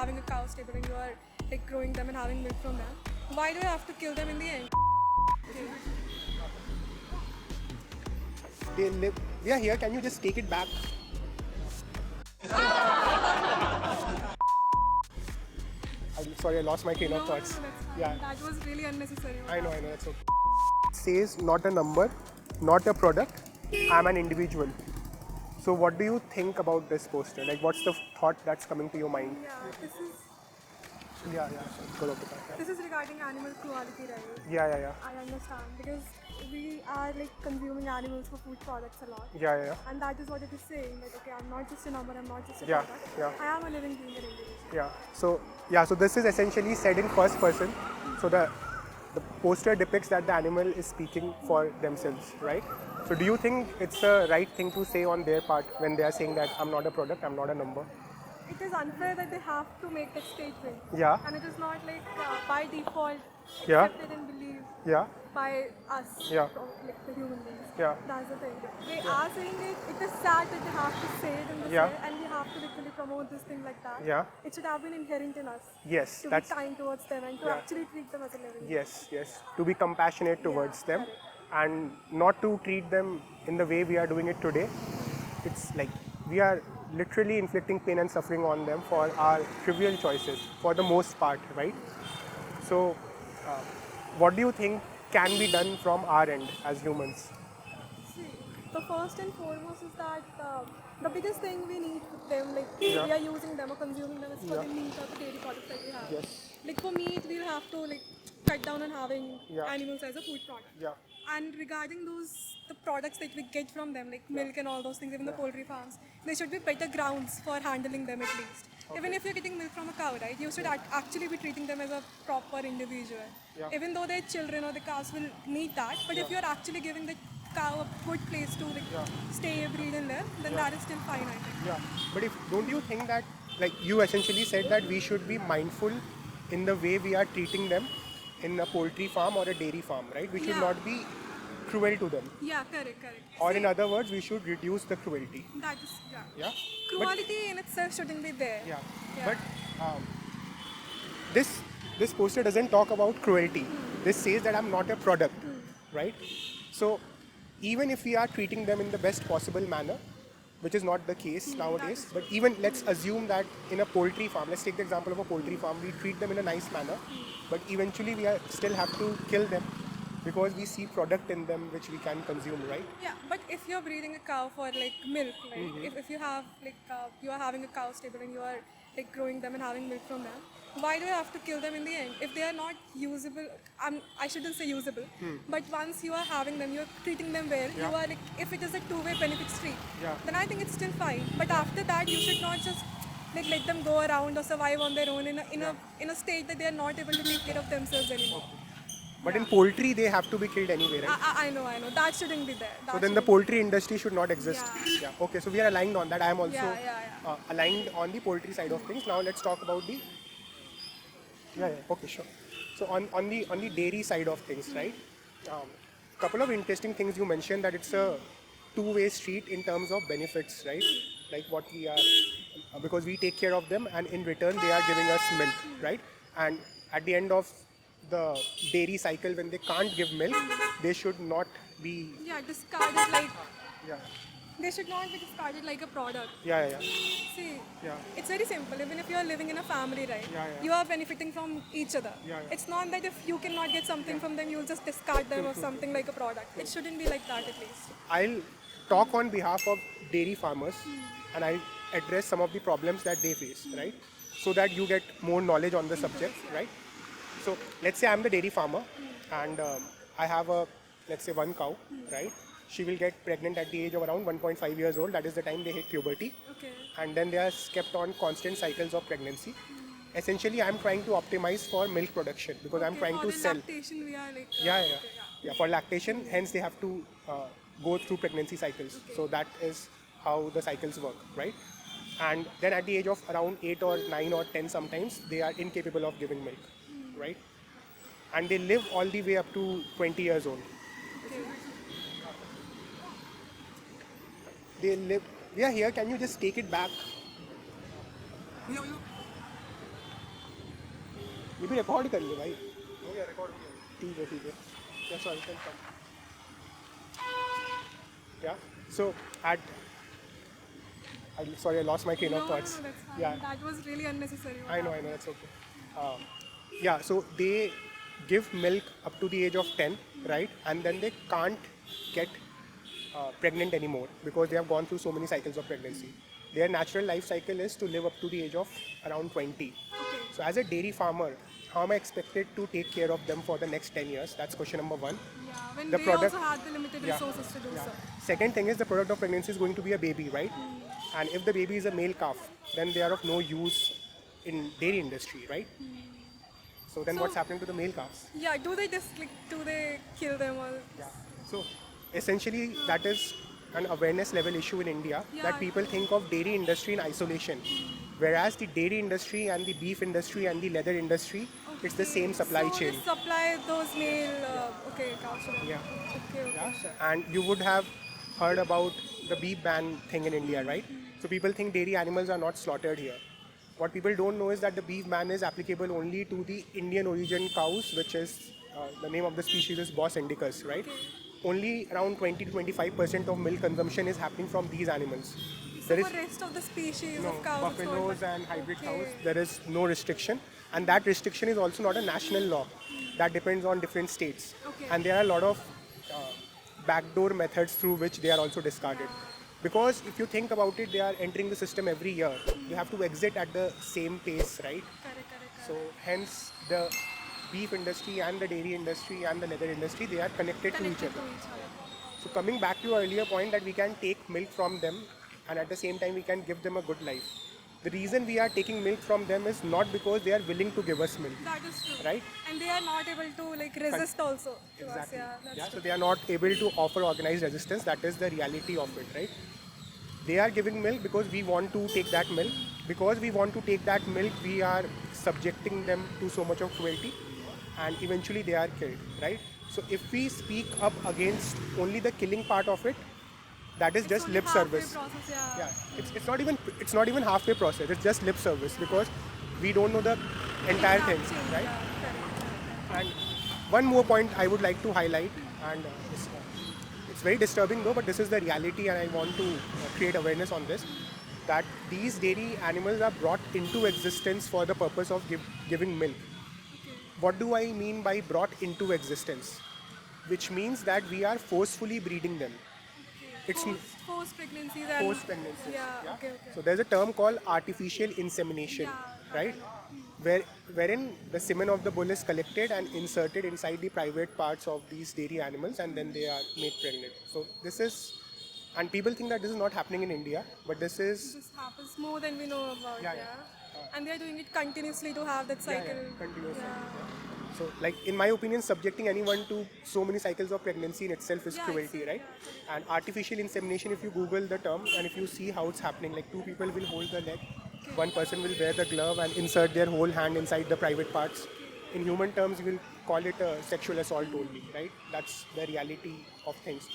having a cow stable and you are like growing them and having milk from them, why do you have to kill them in the end? They live. We are here. Can you just take it back? I'm sorry, I lost my train of thoughts. No, that's fine. Yeah, That was really unnecessary. I know. That's okay. It says not a number, not a product. I'm an individual. So, what do you think about this poster? Like, what's the thought that's coming to your mind? Yeah, Yeah. Go over that. this is regarding animal cruelty, right? Yeah. I understand because we are like consuming animals for food products a lot. Yeah. And that is what it is saying. Like, okay, I'm not just a number, I'm not just a Yeah, product. yeah. I am a living being, an individual. So this is essentially said in first person. So the poster depicts that the animal is speaking for themselves, right? So do you think it's the right thing to say on their part when they are saying that I'm not a product, I'm not a number? It is unfair that they have to make that statement. Yeah. And it is not like by default Yeah. accepted and believed Yeah. by us, Yeah. like the human beings. Yeah. That's the thing. They are saying it. It is sad that they have to say it in this Yeah. way, and we have to literally promote this thing like that. Yeah. It should have been inherent in us. Yes, To that's be kind towards them and to Yeah. actually treat them as a living. yes. To be compassionate towards them correct. and not to treat them in the way we are doing it today. It's like we are literally inflicting pain and suffering on them for our trivial choices for the most part, right? So, what do you think can be done from our end as humans? See, the first and foremost is that the biggest thing we need with them, like Yeah. we are using them or consuming them, is for Yeah. the meat or the dairy products that we have. Yes. Like for meat, we'll have to like cut down on having Yeah. animals as a food product. Yeah. And regarding the products that we get from them, like milk and all those things, even the poultry farms, there should be better grounds for handling them at least. Even if you're getting milk from a cow, right, you should actually be treating them as a proper individual. Yeah. Even though their children or the cows will need that, but if you're actually giving the cow a good place to like stay, breed and live, then that is still fine, I think. Yeah, but don't you think that, like you essentially said that we should be mindful in the way we are treating them in a poultry farm or a dairy farm, right? We should Yeah. not be cruel to them. Yeah, correct. Or See, in other words, we should reduce the cruelty. that is, yeah. Yeah? Cruelty in itself shouldn't be there. Yeah. Yeah. But this poster doesn't talk about cruelty. This says that I'm not a product, right? So even if we are treating them in the best possible manner, which is not the case nowadays, but even let's assume that in a poultry farm, let's take the example of a poultry farm, we treat them in a nice manner, but eventually we still have to kill them because we see product in them which we can consume, right? Yeah, but if you're breeding a cow for like milk, like if you have like you are having a cow stable and you are like growing them and having milk from them, why do you have to kill them in the end? If they are not usable, I shouldn't say usable, but once you are having them, you're treating them well, you are like, if it is a two-way benefit street, then I think it's still fine. But after that, you should not just like let them go around or survive on their own in a state that they are not able to take care of themselves anymore. But in poultry, they have to be killed anyway, right? I know. That shouldn't be there. So then the poultry industry should not exist. Yeah. Okay, so we are aligned on that. I am also Yeah. aligned on the poultry side of things. Now let's talk about the... Okay, sure. So on the dairy side of things, right? Couple of interesting things you mentioned, that it's a two-way street in terms of benefits, right? Like what we are... because we take care of them and in return they are giving us milk, right? And at the end of the dairy cycle, when they can't give milk, they should not be... discarded like... Yeah. They should not be discarded like a product. Yeah. See, Yeah. it's very simple. Even if you are living in a family, right, Yeah. you are benefiting from each other. Yeah. It's not that if you cannot get something from them, you'll just discard them or something like a product. It shouldn't be like that at least. I'll talk on behalf of dairy farmers and I'll address some of the problems that they face, right? So that you get more knowledge on the subject, right? So let's say I'm the dairy farmer and I have let's say one cow, right? She will get pregnant at the age of around 1.5 years old. That is the time they hit puberty. Okay. And then they are kept on constant cycles of pregnancy. Essentially, I'm trying to optimize for milk production because I'm trying to sell. Lactation, we are like... Yeah, for lactation, hence they have to go through pregnancy cycles. So that is how the cycles work, right? And then at the age of around 8 or 9 or 10 sometimes, they are incapable of giving milk, right? And they live all the way up to 20 years old. Okay. They live... We are here, can you just take it back? ये भी record कर ले भाई. हो गया record हो गया. ठीक है. Yeah, sorry, can come. Yeah. So sorry, I lost my train of thoughts. No, that's fine. Yeah. That was really unnecessary. I know, that's okay. Yeah, so they give milk up to the age of 10, right? And then they can't get pregnant anymore because they have gone through so many cycles of pregnancy. Their natural life cycle is to live up to the age of around 20. Okay. So as a dairy farmer, how am I expected to take care of them for the next 10 years? That's question number one. Yeah, when The they product- also had the limited Yeah. resources to do Yeah. so. Second thing is the product of pregnancy is going to be a baby, right? And if the baby is a male calf, then they are of no use in dairy industry, right? So then So- what's happening to the male calves? Yeah, do they kill them or? Yeah. So essentially that is an awareness level issue in India Yeah. that people think of dairy industry in isolation. Whereas the dairy industry and the beef industry and the leather industry, it's the same supply so chain. They supply those male, cows to them. Yeah. Okay. Yeah. And you would have heard about the beef ban thing in India, right? So people think dairy animals are not slaughtered here. What people don't know is that the beef ban is applicable only to the Indian origin cows, which is the name of the species is Bos indicus, right? Only around 20 to 25% of milk consumption is happening from these animals. So for rest of the species of cows, it's not buffaloes like- and hybrid Okay. cows, there is no restriction, and that restriction is also not a national law. That depends on different states, Okay. and there are a lot of backdoor methods through which they are also discarded. Because if you think about it, they are entering the system every year. You have to exit at the same pace, right? Correct. So hence the beef industry and the dairy industry and the leather industry, they are connected to each Connected other. to each other. So coming back to your earlier point that we can take milk from them and at the same time we can give them a good life. The reason we are taking milk from them is not because they are willing to give us milk, That is true. right? And they are not able to resist also to us. Exactly. Yeah, that's Yeah, so true. they are not able to offer organized resistance. That is the reality of it, right? They are giving milk because we want to take that milk. Because we want to take that milk, we are subjecting them to so much of cruelty and eventually they are killed, right? So if we speak up against only the killing part of it, that is It's just only lip halfway service. Process, Yeah, it's not even halfway process. It's just lip service because we don't know the entire thing, Change, right? yeah, correct. And one more point I would like to highlight, and it's very disturbing though, but this is the reality, and I want to create awareness on this. That these dairy animals are brought into existence for the purpose of giving milk. What do I mean by brought into existence? Which means that we are forcefully breeding them. It's Forced pregnancies and post pregnancies. Yeah, okay. So there's a term called artificial insemination, Yeah, right? Wherein the semen of the bull is collected and inserted inside the private parts of these dairy animals, and then they are made pregnant. So this is, and people think that this is not happening in India, but this is This happens more than we know about. Yeah, Yeah. yeah. And they are doing it continuously to have that cycle. continuously. Yeah. So, like in my opinion, subjecting anyone to so many cycles of pregnancy in itself is Yeah, cruelty, it's- right? And artificial insemination, if you Google the term and if you see how it's happening, like two people will hold the leg, one person will wear the glove and insert their whole hand inside the private parts. In human terms, you will call it a sexual assault only, right? That's the reality of things.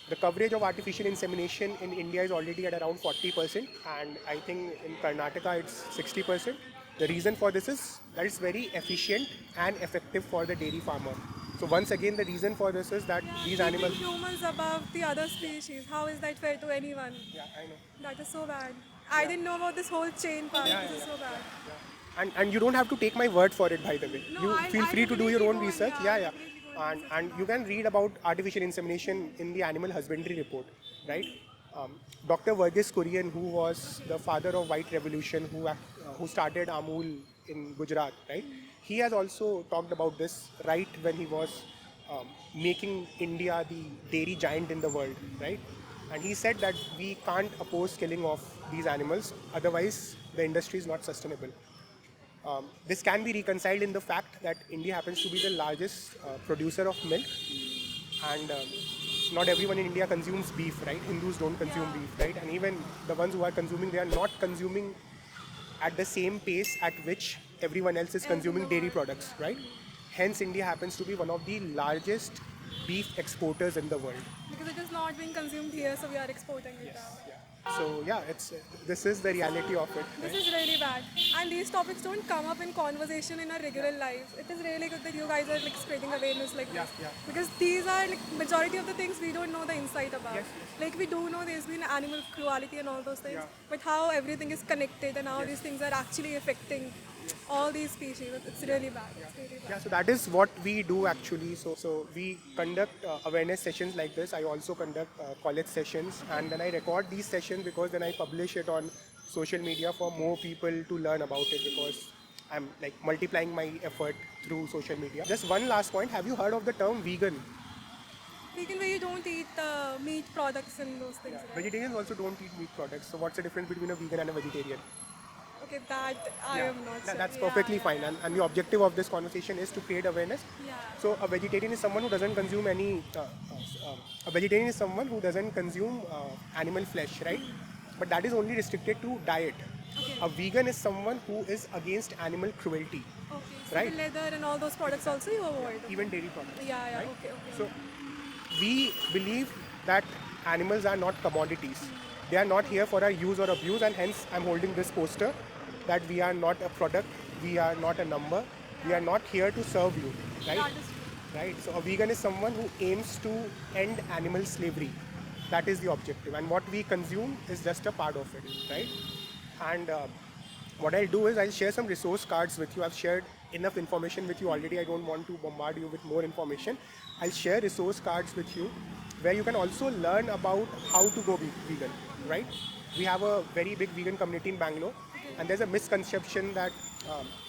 The coverage of artificial insemination in India is already at around 40%, and I think in Karnataka it's 60%. The reason for this is that it's very efficient and effective for the dairy farmer. So once again, the reason for this is that these Keeping animals. humans above the other species. How is that fair to anyone? Yeah, I know. That is so bad. I didn't know about this whole chain part. This is so bad. And you don't have to take my word for it, by the way. No, You I'll- feel I'll free to do your definitely own go and- research. yeah, Yeah. I'll definitely go and And you can read about artificial insemination in the animal husbandry report, right? Dr. Verghese Kurian, who was the father of White Revolution, who started Amul in Gujarat, right? He has also talked about this right when he was making India the dairy giant in the world, right? And he said that we can't oppose killing of these animals, otherwise the industry is not sustainable. This can be reconciled in the fact that India happens to be the largest producer of milk, and not everyone in India consumes beef, right? Hindus don't consume beef, right? And even the ones who are consuming, they are not consuming at the same pace at which everyone else is consuming dairy products, right? Hence, India happens to be one of the largest beef exporters in the world. Because it is not being consumed here, so we are exporting it out. Yeah. So yeah, this is the reality of it. This Right? is really bad. And these topics don't come up in conversation in our regular lives. It is really good that you guys are like spreading awareness like Yeah, this. yeah. Because these are like majority of the things we don't know the insight about. Yes, Like we do know there's been animal cruelty and all those things. Yeah. But how everything is connected and how these things are actually affecting all these species. It's really bad. It's really bad. Yeah, so that is what we do actually. So we conduct awareness sessions like this. I also conduct college sessions, and then I record these sessions because then I publish it on social media for more people to learn about it, because I'm like multiplying my effort through social media. Just one last point. Have you heard of the term vegan? Vegan where you don't eat meat products and those things, right? Vegetarians also don't eat meat products. So what's the difference between a vegan and a vegetarian? Okay, that I am not sure. That's Yeah, perfectly yeah, fine. And the objective of this conversation is to create awareness. Yeah. So a vegetarian is someone who doesn't consume any. A vegetarian is someone who doesn't consume animal flesh, right? But that is only restricted to diet. Okay. A vegan is someone who is against animal cruelty, Okay, so right? the leather and all those products also you avoid. Even dairy products. Yeah, yeah, right? okay, okay. So we believe that animals are not commodities. They are not here for our use or abuse, and hence I'm holding this poster that we are not a product, we are not a number, we are not here to serve you, right? That is true. Right? So a vegan is someone who aims to end animal slavery. That is the objective, and what we consume is just a part of it, right? And what I'll do is I'll share some resource cards with you. I've shared enough information with you already. I don't want to bombard you with more information. I'll share resource cards with you where you can also learn about how to go vegan, right? We have a very big vegan community in Bangalore, and there's a misconception that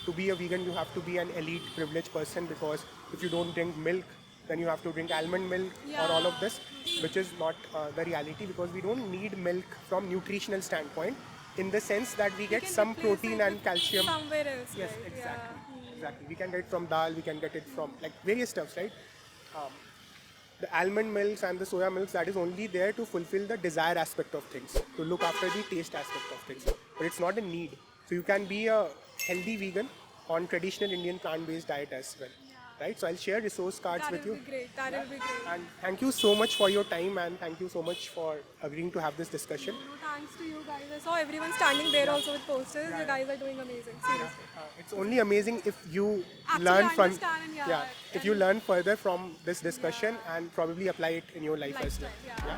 to be a vegan you have to be an elite privileged person, because if you don't drink milk, then you have to drink almond milk or all of this, which is not the reality, because we don't need milk from nutritional standpoint, in the sense that we get can some replace protein it and with calcium. somewhere else, Yes, right? exactly. Yeah. Exactly. We can get it from dal, we can get it from like various stuffs, right? The almond milks and the soya milks, that is only there to fulfill the desire aspect of things, to look after the taste aspect of things. But it's not a need. So you can be a healthy vegan on traditional Indian plant-based diet as well. Right? So I'll share resource cards That with will you. be great. That will be great. And thank you so much for your time, and thank you so much for agreeing to have this discussion. No, thanks to you guys. I saw everyone standing there also with posters. You guys are doing amazing. Seriously. It's only amazing if you Actually learn from understand and if you learn further from this discussion and probably apply it in your life as well. Lifestyle, yeah.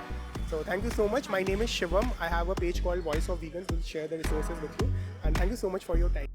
So thank you so much. My name is Shivam. I have a page called Voice of Vegans. We'll share the resources with you. And thank you so much for your time.